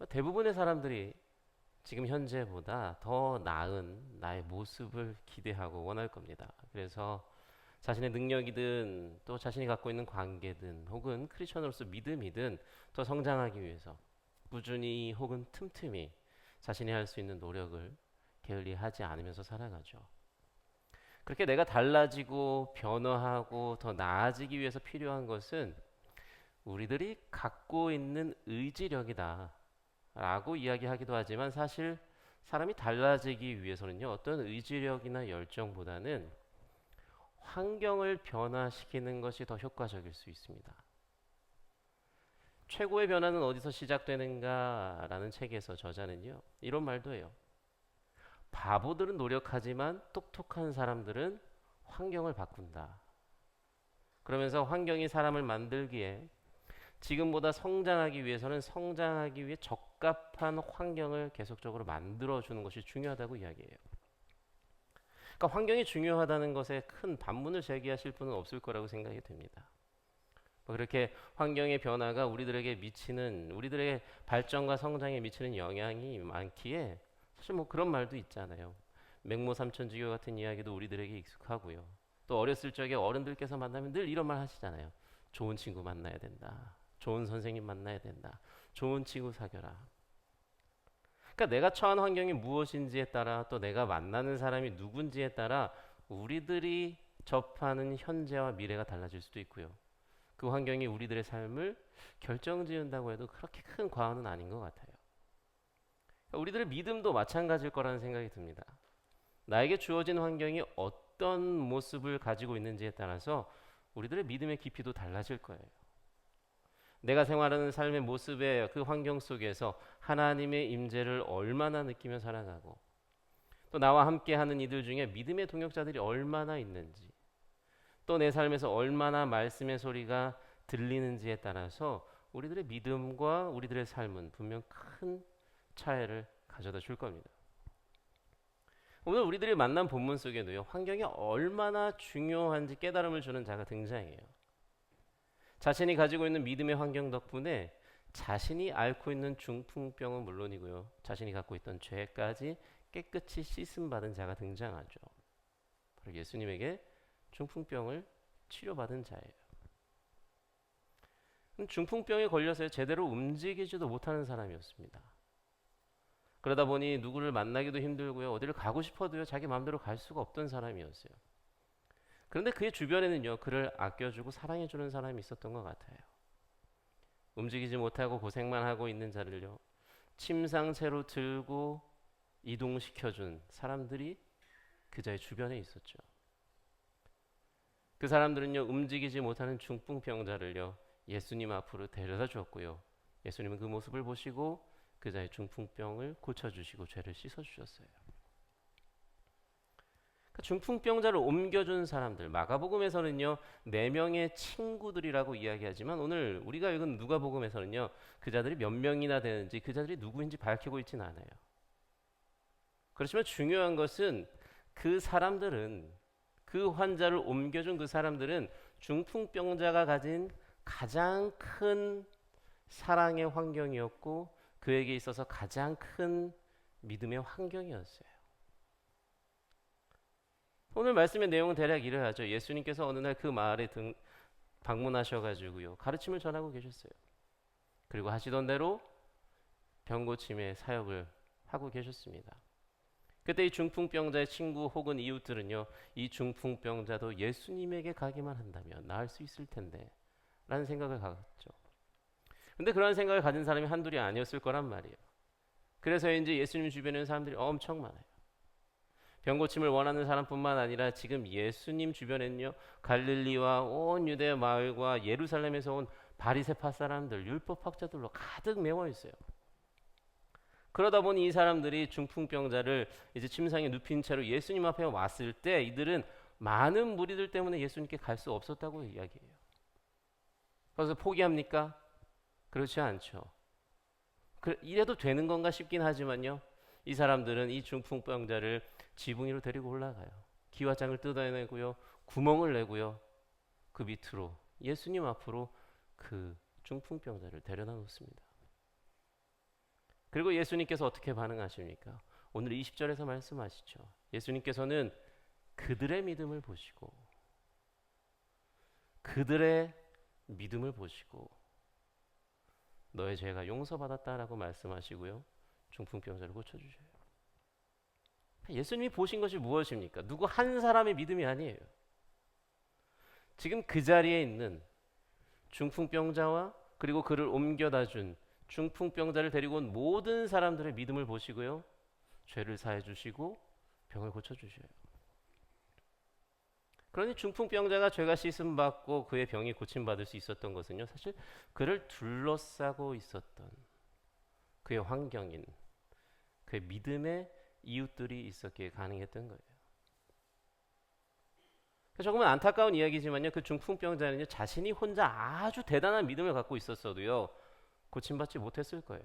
대부분의 사람들이 지금 현재보다 더 나은 나의 모습을 기대하고 원할 겁니다. 그래서 자신의 능력이든 또 자신이 갖고 있는 관계든 혹은 크리스천으로서 믿음이든 더 성장하기 위해서 꾸준히 혹은 틈틈이 자신이 할 수 있는 노력을 게을리하지 않으면서 살아가죠. 그렇게 내가 달라지고 변화하고 더 나아지기 위해서 필요한 것은 우리들이 갖고 있는 의지력이다 라고 이야기하기도 하지만 사실 사람이 달라지기 위해서는요, 어떤 의지력이나 열정보다는 환경을 변화시키는 것이 더 효과적일 수 있습니다. 최고의 변화는 어디서 시작되는가라는 책에서 저자는요, 이런 말도 해요. 바보들은 노력하지만 똑똑한 사람들은 환경을 바꾼다. 그러면서 환경이 사람을 만들기에 지금보다 성장하기 위해서는 성장하기 위해 적합한 환경을 계속적으로 만들어주는 것이 중요하다고 이야기해요. 그러니까 환경이 중요하다는 것에 큰 반문을 제기하실 분은 없을 거라고 생각이 됩니다. 그렇게 환경의 변화가 우리들의 발전과 성장에 미치는 영향이 많기에 사실 그런 말도 있잖아요. 맹모삼천지교 같은 이야기도 우리들에게 익숙하고요. 또 어렸을 적에 어른들께서 만나면 늘 이런 말 하시잖아요. 좋은 친구 만나야 된다. 좋은 선생님 만나야 된다. 좋은 친구 사귀어라. 그러니까 내가 처한 환경이 무엇인지에 따라 또 내가 만나는 사람이 누군지에 따라 우리들이 접하는 현재와 미래가 달라질 수도 있고요. 그 환경이 우리들의 삶을 결정지은다고 해도 그렇게 큰 과언은 아닌 것 같아요. 우리들의 믿음도 마찬가지일 거라는 생각이 듭니다. 나에게 주어진 환경이 어떤 모습을 가지고 있는지에 따라서 우리들의 믿음의 깊이도 달라질 거예요. 내가 생활하는 삶의 모습의 그 환경 속에서 하나님의 임재를 얼마나 느끼며 살아가고 또 나와 함께하는 이들 중에 믿음의 동역자들이 얼마나 있는지 또 내 삶에서 얼마나 말씀의 소리가 들리는지에 따라서 우리들의 믿음과 우리들의 삶은 분명 큰 차이를 가져다 줄 겁니다. 오늘 우리들이 만난 본문 속에도요, 환경이 얼마나 중요한지 깨달음을 주는 자가 등장해요. 자신이 가지고 있는 믿음의 환경 덕분에 자신이 앓고 있는 중풍병은 물론이고요, 자신이 갖고 있던 죄까지 깨끗이 씻음 받은 자가 등장하죠. 바로 예수님에게 중풍병을 치료받은 자예요. 중풍병에 걸려서 제대로 움직이지도 못하는 사람이었습니다. 그러다 보니 누구를 만나기도 힘들고요, 어디를 가고 싶어도요, 자기 마음대로 갈 수가 없던 사람이었어요. 그런데 그의 주변에는요, 그를 아껴주고 사랑해주는 사람이 있었던 것 같아요. 움직이지 못하고 고생만 하고 있는 자를요, 침상채로 들고 이동시켜준 사람들이 그자의 주변에 있었죠. 그 사람들은요, 움직이지 못하는 중풍병자를요, 예수님 앞으로 데려다 주었고요, 예수님은 그 모습을 보시고 그자의 중풍병을 고쳐주시고 죄를 씻어주셨어요. 중풍병자를 옮겨준 사람들, 마가복음에서는요 4명의 친구들이라고 이야기하지만 오늘 우리가 읽은 누가복음에서는요 그 자들이 몇 명이나 되는지 그 자들이 누구인지 밝히고 있지는 않아요. 그렇지만 중요한 것은 그 사람들은, 그 환자를 옮겨준 그 사람들은 중풍병자가 가진 가장 큰 사랑의 환경이었고 그에게 있어서 가장 큰 믿음의 환경이었어요. 오늘 말씀의 내용은 대략 이러하죠. 예수님께서 어느 날 그 마을에 방문하셔가지고요 가르침을 전하고 계셨어요. 그리고 하시던 대로 병고침의 사역을 하고 계셨습니다. 그때 이 중풍병자의 친구 혹은 이웃들은요, 이 중풍병자도 예수님에게 가기만 한다면 나을 수 있을 텐데 라는 생각을 가졌죠. 근데 그런 생각을 가진 사람이 한둘이 아니었을 거란 말이에요. 그래서인지 예수님 주변에는 사람들이 엄청 많아요. 병고침을 원하는 사람뿐만 아니라 지금 예수님 주변에는요, 갈릴리와 온 유대 마을과 예루살렘에서 온 바리새파 사람들, 율법학자들로 가득 메워 있어요. 그러다 보니 이 사람들이 중풍병자를 이제 침상에 눕힌 채로 예수님 앞에 왔을 때 이들은 많은 무리들 때문에 예수님께 갈 수 없었다고 이야기해요. 그래서 포기합니까? 그렇지 않죠. 이래도 되는 건가 싶긴 하지만요, 이 사람들은 이 중풍병자를 지붕 위로 데리고 올라가요. 기와장을 뜯어내고요, 구멍을 내고요, 그 밑으로 예수님 앞으로 그 중풍병자를 데려다 놓습니다. 그리고 예수님께서 어떻게 반응하십니까? 오늘 20절에서 말씀하시죠. 예수님께서는 그들의 믿음을 보시고 그들의 믿음을 보시고 너의 죄가 용서받았다라고 말씀하시고요. 중풍병자를 고쳐주셔요. 예수님이 보신 것이 무엇입니까? 누구 한 사람의 믿음이 아니에요. 지금 그 자리에 있는 중풍병자와 그리고 그를 옮겨다 준 중풍병자를 데리고 온 모든 사람들의 믿음을 보시고요. 죄를 사해 주시고 병을 고쳐 주셔요. 그러니 중풍병자가 죄가 씻음 받고 그의 병이 고침 받을 수 있었던 것은요. 사실 그를 둘러싸고 있었던 그의 환경인 그의 믿음의 이웃들이 있었기에 가능했던 거예요. 조금은 안타까운 이야기지만요. 그 중풍병자는요. 자신이 혼자 아주 대단한 믿음을 갖고 있었어도요. 고침받지 못했을 거예요.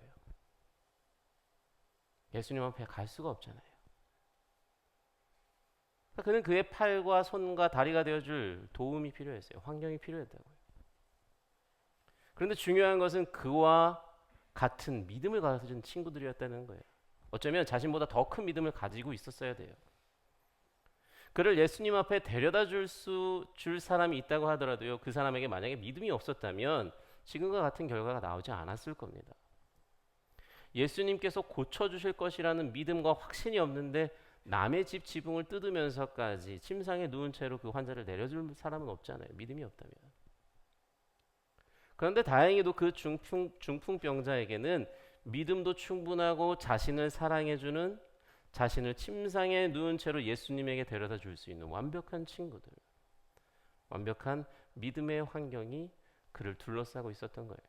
예수님 앞에 갈 수가 없잖아요. 그는 그의 팔과 손과 다리가 되어줄 도움이 필요했어요. 환경이 필요했다고요. 그런데 중요한 것은 그와 같은 믿음을 가진 친구들이었다는 거예요. 어쩌면 자신보다 더 큰 믿음을 가지고 있었어야 돼요. 그를 예수님 앞에 데려다 줄 사람이 있다고 하더라도요. 그 사람에게 만약에 믿음이 없었다면 지금과 같은 결과가 나오지 않았을 겁니다. 예수님께서 고쳐주실 것이라는 믿음과 확신이 없는데 남의 집 지붕을 뜯으면서까지 침상에 누운 채로 그 환자를 내려줄 사람은 없잖아요. 믿음이 없다면. 그런데 다행히도 그 중풍병자에게는 믿음도 충분하고 자신을 사랑해주는 자신을 침상에 누운 채로 예수님에게 데려다 줄 수 있는 완벽한 친구들, 완벽한 믿음의 환경이 그를 둘러싸고 있었던 거예요.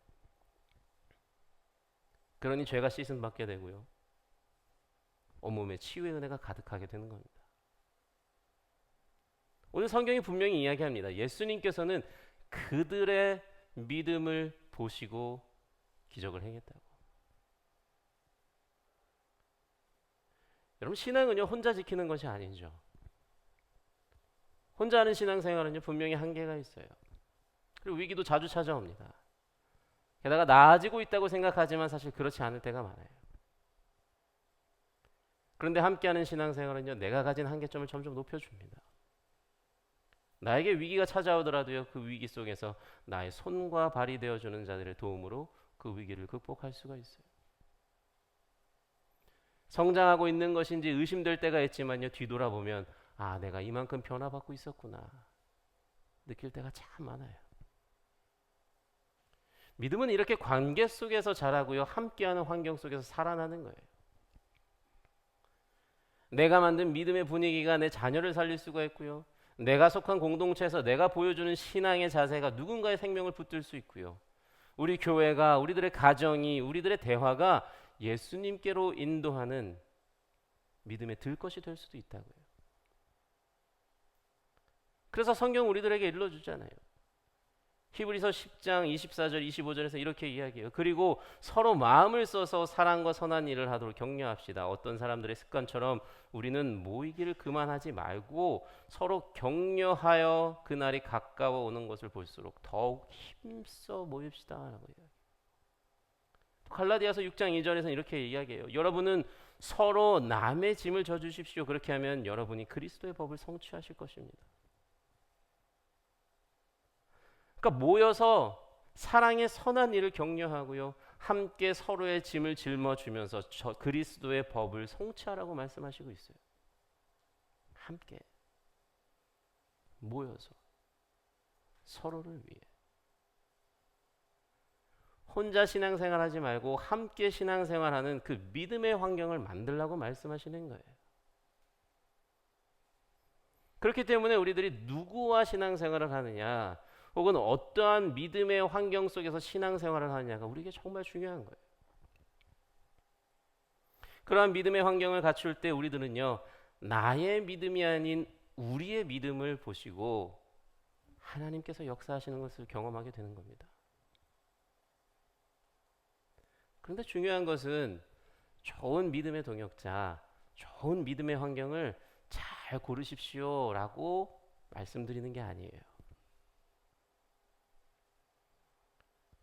그러니 죄가 씻음 받게 되고요. 온몸에 치유의 은혜가 가득하게 되는 겁니다. 오늘 성경이 분명히 이야기합니다. 예수님께서는 그들의 믿음을 보시고 기적을 행했다고. 여러분, 신앙은요 혼자 지키는 것이 아니죠. 혼자 하는 신앙생활은요 분명히 한계가 있어요. 그리고 위기도 자주 찾아옵니다. 게다가 나아지고 있다고 생각하지만 사실 그렇지 않을 때가 많아요. 그런데 함께하는 신앙생활은요 내가 가진 한계점을 점점 높여줍니다. 나에게 위기가 찾아오더라도요 그 위기 속에서 나의 손과 발이 되어주는 자들의 도움으로 그 위기를 극복할 수가 있어요. 성장하고 있는 것인지 의심될 때가 있지만요 뒤돌아보면 아 내가 이만큼 변화받고 있었구나 느낄 때가 참 많아요. 믿음은 이렇게 관계 속에서 자라고요 함께하는 환경 속에서 살아나는 거예요. 내가 만든 믿음의 분위기가 내 자녀를 살릴 수가 있고요. 내가 속한 공동체에서 내가 보여주는 신앙의 자세가 누군가의 생명을 붙들 수 있고요. 우리 교회가, 우리들의 가정이, 우리들의 대화가 예수님께로 인도하는 믿음의 들것이 될 수도 있다고요. 그래서 성경 우리들에게 일러주잖아요. 히브리서 10장 24절 25절에서 이렇게 이야기해요. 그리고 서로 마음을 써서 사랑과 선한 일을 하도록 격려합시다. 어떤 사람들의 습관처럼 우리는 모이기를 그만하지 말고 서로 격려하여 그날이 가까워 오는 것을 볼수록 더욱 힘써 모입시다 라고 이야기해요. 갈라디아서 6장 2절에서는 이렇게 이야기해요. 여러분은 서로 남의 짐을 져주십시오. 그렇게 하면 여러분이 그리스도의 법을 성취하실 것입니다. 그러니까 모여서 사랑의 선한 일을 격려하고요. 함께 서로의 짐을 짊어주면서 그리스도의 법을 성취하라고 말씀하시고 있어요. 함께 모여서 서로를 위해. 혼자 신앙생활하지 말고 함께 신앙생활하는 그 믿음의 환경을 만들라고 말씀하시는 거예요. 그렇기 때문에 우리들이 누구와 신앙생활을 하느냐 혹은 어떠한 믿음의 환경 속에서 신앙생활을 하느냐가 우리에게 정말 중요한 거예요. 그러한 믿음의 환경을 갖출 때 우리들은요 나의 믿음이 아닌 우리의 믿음을 보시고 하나님께서 역사하시는 것을 경험하게 되는 겁니다. 그런데 중요한 것은 좋은 믿음의 동역자, 좋은 믿음의 환경을 잘 고르십시오라고 말씀드리는 게 아니에요.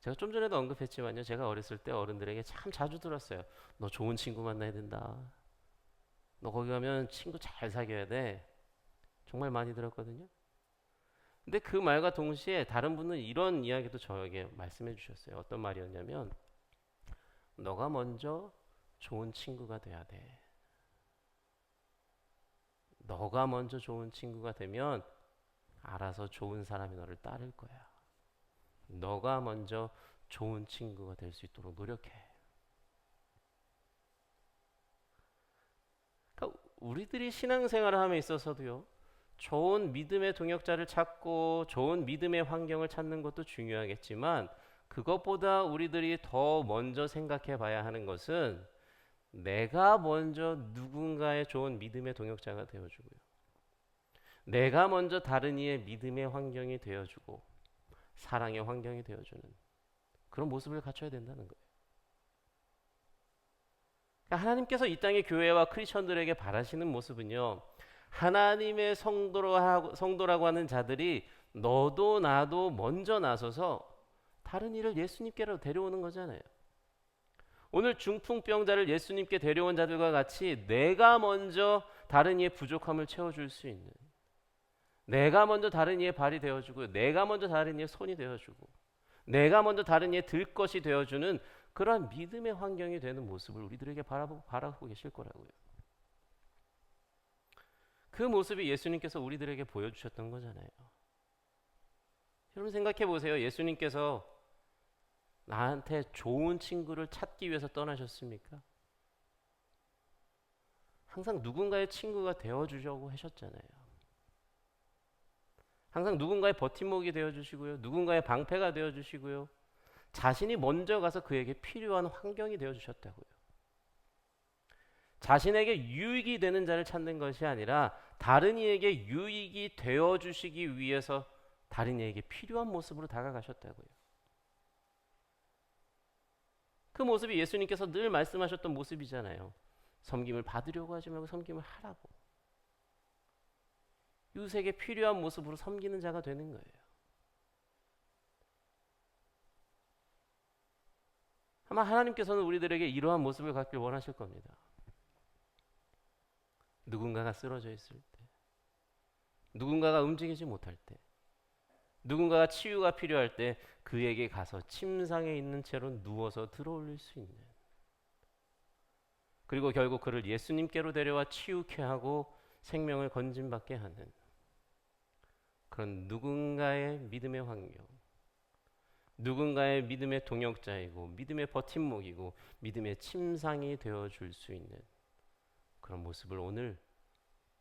제가 좀 전에도 언급했지만요. 제가 어렸을 때 어른들에게 참 자주 들었어요. 너 좋은 친구 만나야 된다. 너 거기 가면 친구 잘 사귀어야 돼. 정말 많이 들었거든요. 근데 그 말과 동시에 다른 분은 이런 이야기도 저에게 말씀해 주셨어요. 어떤 말이었냐면 너가 먼저 좋은 친구가 돼야 돼. 너가 먼저 좋은 친구가 되면 알아서 좋은 사람이 너를 따를 거야. 너가 먼저 좋은 친구가 될 수 있도록 노력해. 그러니까 우리들이 신앙생활을 함에 있어서도요. 좋은 믿음의 동역자를 찾고 좋은 믿음의 환경을 찾는 것도 중요하겠지만 그것보다 우리들이 더 먼저 생각해 봐야 하는 것은 내가 먼저 누군가의 좋은 믿음의 동역자가 되어주고요. 내가 먼저 다른 이의 믿음의 환경이 되어주고 사랑의 환경이 되어주는 그런 모습을 갖춰야 된다는 거예요. 그러니까 하나님께서 이 땅의 교회와 크리스천들에게 바라시는 모습은요. 하나님의 성도라고 하는 자들이 너도 나도 먼저 나서서 다른 이를 예수님께로 데려오는 거잖아요. 오늘 중풍병자를 예수님께 데려온 자들과 같이 내가 먼저 다른 이의 부족함을 채워줄 수 있는, 내가 먼저 다른 이의 발이 되어주고, 내가 먼저 다른 이의 손이 되어주고, 내가 먼저 다른 이의 들 것이 되어주는 그러한 믿음의 환경이 되는 모습을 우리들에게 바라보고 계실 거라고요. 그 모습이 예수님께서 우리들에게 보여주셨던 거잖아요. 여러분 생각해 보세요. 예수님께서 나한테 좋은 친구를 찾기 위해서 떠나셨습니까? 항상 누군가의 친구가 되어주려고 하셨잖아요. 항상 누군가의 버팀목이 되어주시고요. 누군가의 방패가 되어주시고요. 자신이 먼저 가서 그에게 필요한 환경이 되어주셨다고요. 자신에게 유익이 되는 자를 찾는 것이 아니라 다른 이에게 유익이 되어주시기 위해서 다른 이에게 필요한 모습으로 다가가셨다고요. 그 모습이 예수님께서 늘 말씀하셨던 모습이잖아요. 섬김을 받으려고 하지 말고 섬김을 하라고. 이웃에게 필요한 모습으로 섬기는 자가 되는 거예요. 아마 하나님께서는 우리들에게 이러한 모습을 갖길 원하실 겁니다. 누군가가 쓰러져 있을 때, 누군가가 움직이지 못할 때, 누군가가 치유가 필요할 때 그에게 가서 침상에 있는 채로 누워서 들어올릴 수 있는, 그리고 결국 그를 예수님께로 데려와 치유케 하고 생명을 건진받게 하는 그런 누군가의 믿음의 환경, 누군가의 믿음의 동역자이고 믿음의 버팀목이고 믿음의 침상이 되어줄 수 있는 그런 모습을 오늘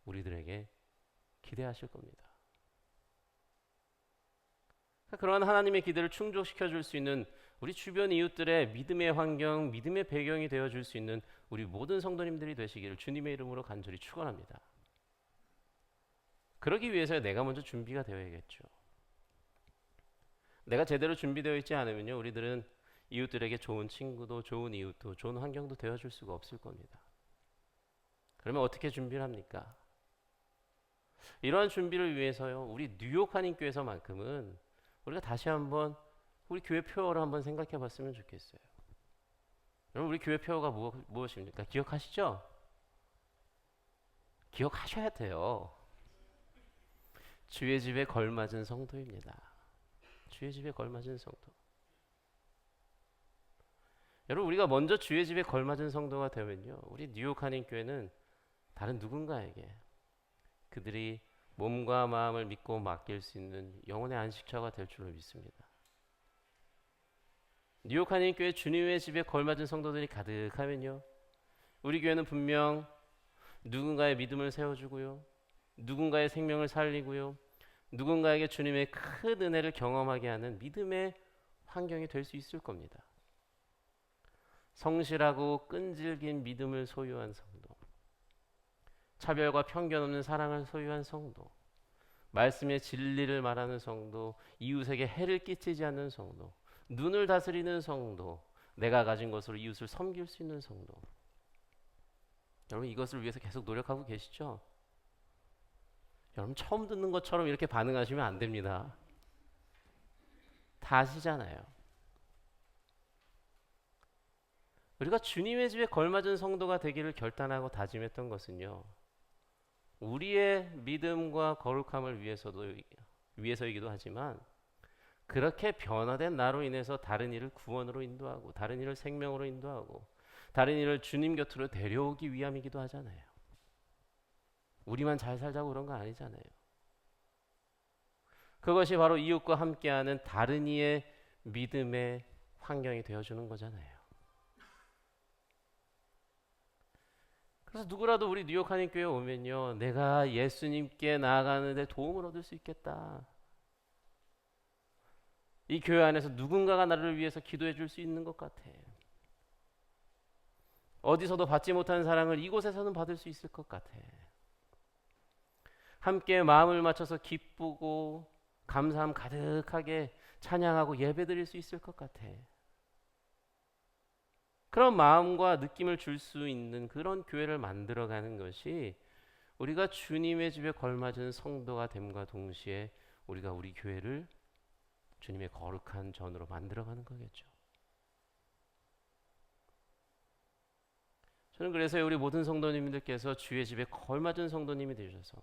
우리들에게 기대하실 겁니다. 그러한 하나님의 기대를 충족시켜 줄 수 있는 우리 주변 이웃들의 믿음의 환경, 믿음의 배경이 되어줄 수 있는 우리 모든 성도님들이 되시기를 주님의 이름으로 간절히 축원합니다. 그러기 위해서 내가 먼저 준비가 되어야겠죠. 내가 제대로 준비되어 있지 않으면요, 우리들은 이웃들에게 좋은 친구도 좋은 이웃도 좋은 환경도 되어줄 수가 없을 겁니다. 그러면 어떻게 준비를 합니까? 이러한 준비를 위해서요, 우리 뉴욕 한인교회에서만큼은 우리가 다시 한번 우리 교회 표어를 한번 생각해 봤으면 좋겠어요. 여러분 우리 교회 표어가 무엇입니까? 기억하시죠? 기억하셔야 돼요. 주의 집에 걸맞은 성도입니다. 주의 집에 걸맞은 성도. 여러분 우리가 먼저 주의 집에 걸맞은 성도가 되면요, 우리 뉴욕 한인교회는 다른 누군가에게 그들이 몸과 마음을 믿고 맡길 수 있는 영혼의 안식처가 될 줄로 믿습니다. 뉴욕 한인교회 주님의 집에 걸맞은 성도들이 가득하면요, 우리 교회는 분명 누군가의 믿음을 세워주고요, 누군가의 생명을 살리고요, 누군가에게 주님의 큰 은혜를 경험하게 하는 믿음의 환경이 될 수 있을 겁니다. 성실하고 끈질긴 믿음을 소유한 성도, 차별과 편견 없는 사랑을 소유한 성도, 말씀의 진리를 말하는 성도, 이웃에게 해를 끼치지 않는 성도, 눈을 다스리는 성도, 내가 가진 것으로 이웃을 섬길 수 있는 성도. 여러분 이것을 위해서 계속 노력하고 계시죠? 여러분 처음 듣는 것처럼 이렇게 반응하시면 안 됩니다. 다 아시잖아요. 우리가 주님의 집에 걸맞은 성도가 되기를 결단하고 다짐했던 것은요, 우리의 믿음과 거룩함을 위해서이기도 하지만, 그렇게 변화된 나로 인해서 다른 이를 구원으로 인도하고 다른 이를 생명으로 인도하고 다른 이를 주님 곁으로 데려오기 위함이기도 하잖아요. 우리만 잘 살자고 그런 거 아니잖아요. 그것이 바로 이웃과 함께하는 다른 이의 믿음의 환경이 되어주는 거잖아요. 그래서 누구라도 우리 뉴욕 한인교회 오면요, 내가 예수님께 나아가는데 도움을 얻을 수 있겠다, 이 교회 안에서 누군가가 나를 위해서 기도해 줄 수 있는 것 같아, 어디서도 받지 못한 사랑을 이곳에서는 받을 수 있을 것 같아, 함께 마음을 맞춰서 기쁘고 감사함 가득하게 찬양하고 예배드릴 수 있을 것 같아. 그런 마음과 느낌을 줄 수 있는 그런 교회를 만들어가는 것이 우리가 주님의 집에 걸맞은 성도가 됨과 동시에 우리가 우리 교회를 주님의 거룩한 전으로 만들어가는 거겠죠. 저는 그래서 우리 모든 성도님들께서 주의 집에 걸맞은 성도님이 되셔서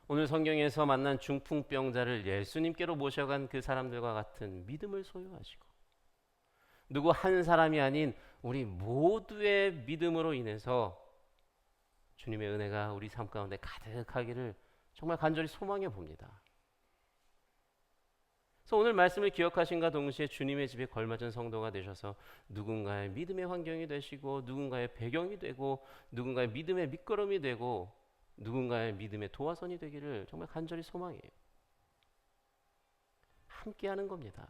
오늘 성경에서 만난 중풍병자를 예수님께로 모셔간 그 사람들과 같은 믿음을 소유하시고, 누구 한 사람이 아닌 우리 모두의 믿음으로 인해서 주님의 은혜가 우리 삶 가운데 가득하기를 정말 간절히 소망해 봅니다. 그래서 오늘 말씀을 기억하신과 동시에 주님의 집에 걸맞은 성도가 되셔서 누군가의 믿음의 환경이 되시고, 누군가의 배경이 되고, 누군가의 믿음의 밑거름이 되고, 누군가의 믿음의 도화선이 되기를 정말 간절히 소망해요. 함께 하는 겁니다.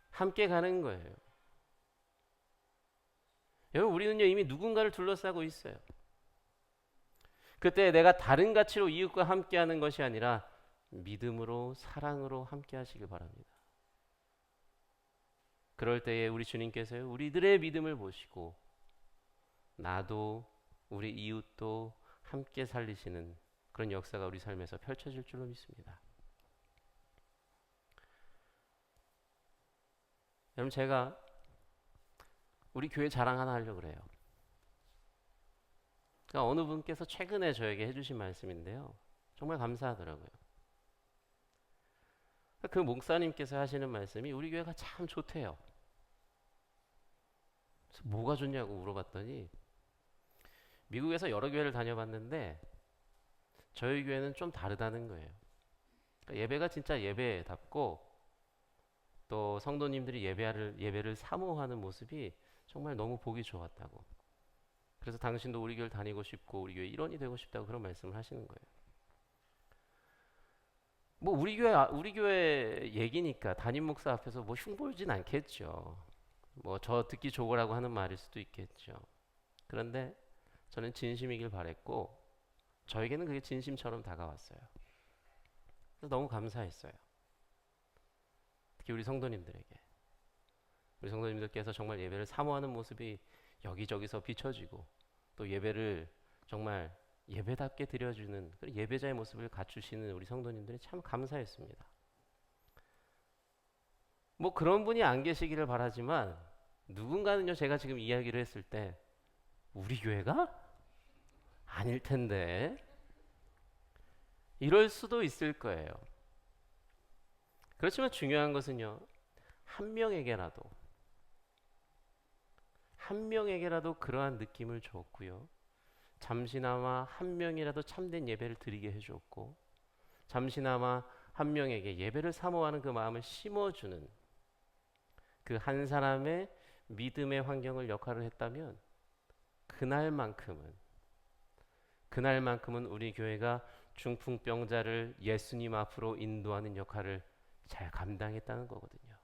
함께 가는 거예요. 여러분, 우리는요 이미 누군가를 둘러싸고 있어요. 그때 내가 다른 가치로 이웃과 함께 하는 것이 아니라 믿음으로, 사랑으로 함께 하시길 바랍니다. 그럴 때에 우리 주님께서요, 우리들의 믿음을 보시고 나도 우리 이웃도 함께 살리시는 그런 역사가 우리 삶에서 펼쳐질 줄로 믿습니다. 여러분, 제가 우리 교회 자랑 하나 하려고 그래요. 그러니까 어느 분께서 최근에 저에게 해주신 말씀인데요, 정말 감사하더라고요. 그 목사님께서 하시는 말씀이 우리 교회가 참 좋대요. 그래서 뭐가 좋냐고 물어봤더니, 미국에서 여러 교회를 다녀봤는데 저희 교회는 좀 다르다는 거예요. 그러니까 예배가 진짜 예배답고, 또 성도님들이 예배를 사모하는 모습이 정말 너무 보기 좋았다고. 그래서 당신도 우리 교회를 다니고 싶고 우리 교회 일원이 되고 싶다고 그런 말씀을 하시는 거예요. 뭐 우리 교회 얘기니까 담임 목사 앞에서 뭐 흉보진 않겠죠. 뭐 저 듣기 좋으라고 하는 말일 수도 있겠죠. 그런데 저는 진심이길 바랬고, 저에게는 그게 진심처럼 다가왔어요. 그래서 너무 감사했어요. 특히 우리 성도님들께서 정말 예배를 사모하는 모습이 여기저기서 비춰지고, 또 예배를 정말 예배답게 드려주는 그런 예배자의 모습을 갖추시는 우리 성도님들이 참 감사했습니다. 뭐 그런 분이 안 계시기를 바라지만, 누군가는요 제가 지금 이야기를 했을 때 우리 교회가? 아닐 텐데 이럴 수도 있을 거예요. 그렇지만 중요한 것은요, 한 명에게라도 그러한 느낌을 줬고요, 잠시나마 한 명이라도 참된 예배를 드리게 해줬고, 잠시나마 한 명에게 예배를 사모하는 그 마음을 심어주는 그 한 사람의 믿음의 환경을 역할을 했다면, 그날만큼은 우리 교회가 중풍병자를 예수님 앞으로 인도하는 역할을 잘 감당했다는 거거든요.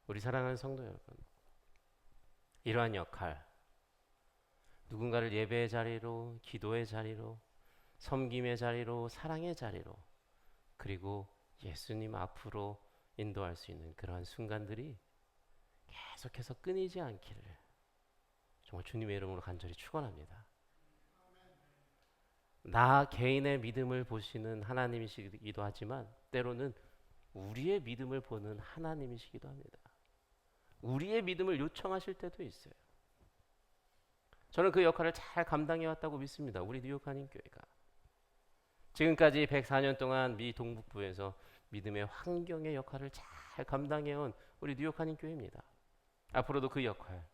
우리 사랑하는 성도 여러분, 이러한 역할, 누군가를 예배의 자리로, 기도의 자리로, 섬김의 자리로, 사랑의 자리로, 그리고 예수님 앞으로 인도할 수 있는 그러한 순간들이 계속해서 끊이지 않기를 정말 주님의 이름으로 간절히 축원합니다. 나 개인의 믿음을 보시는 하나님이시기도 하지만, 때로는 우리의 믿음을 보는 하나님이시기도 합니다. 우리의 믿음을 요청하실 때도 있어요. 저는 그 역할을 잘 감당해 왔다고 믿습니다. 우리 뉴욕 한인교회가. 지금까지 104년 동안 미 동북부에서 믿음의 환경의 역할을 잘 감당해온 우리 뉴욕 한인교회입니다. 앞으로도 그 역할,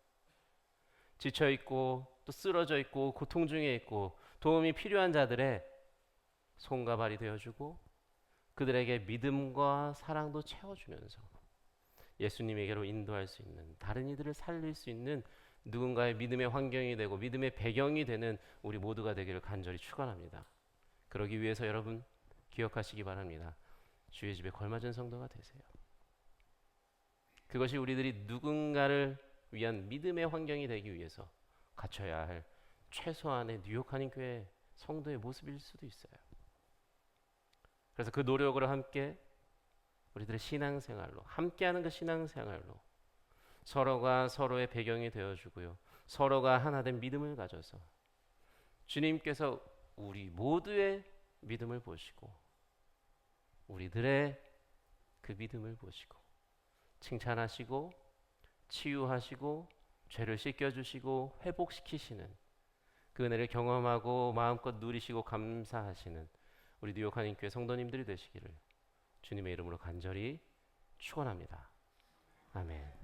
지쳐있고 또 쓰러져 있고 고통 중에 있고 도움이 필요한 자들의 손과 발이 되어주고 그들에게 믿음과 사랑도 채워주면서 예수님에게로 인도할 수 있는, 다른 이들을 살릴 수 있는 누군가의 믿음의 환경이 되고 믿음의 배경이 되는 우리 모두가 되기를 간절히 축원합니다. 그러기 위해서 여러분 기억하시기 바랍니다. 주의 집에 걸맞은 성도가 되세요. 그것이 우리들이 누군가를 위한 믿음의 환경이 되기 위해서 갖춰야 할 최소한의 뉴욕 한인교회 성도의 모습일 수도 있어요. 그래서 그 노력으로 함께 우리들의 신앙생활로, 함께하는 그 신앙생활로 서로가 서로의 배경이 되어주고요, 서로가 하나된 믿음을 가져서 주님께서 우리 모두의 믿음을 보시고 우리들의 그 믿음을 보시고 칭찬하시고 치유하시고 죄를 씻겨주시고 회복시키시는 그 은혜를 경험하고 마음껏 누리시고 감사하시는 우리 뉴욕 한인교회 성도님들이 되시기를 주님의 이름으로 간절히 축원합니다. 아멘.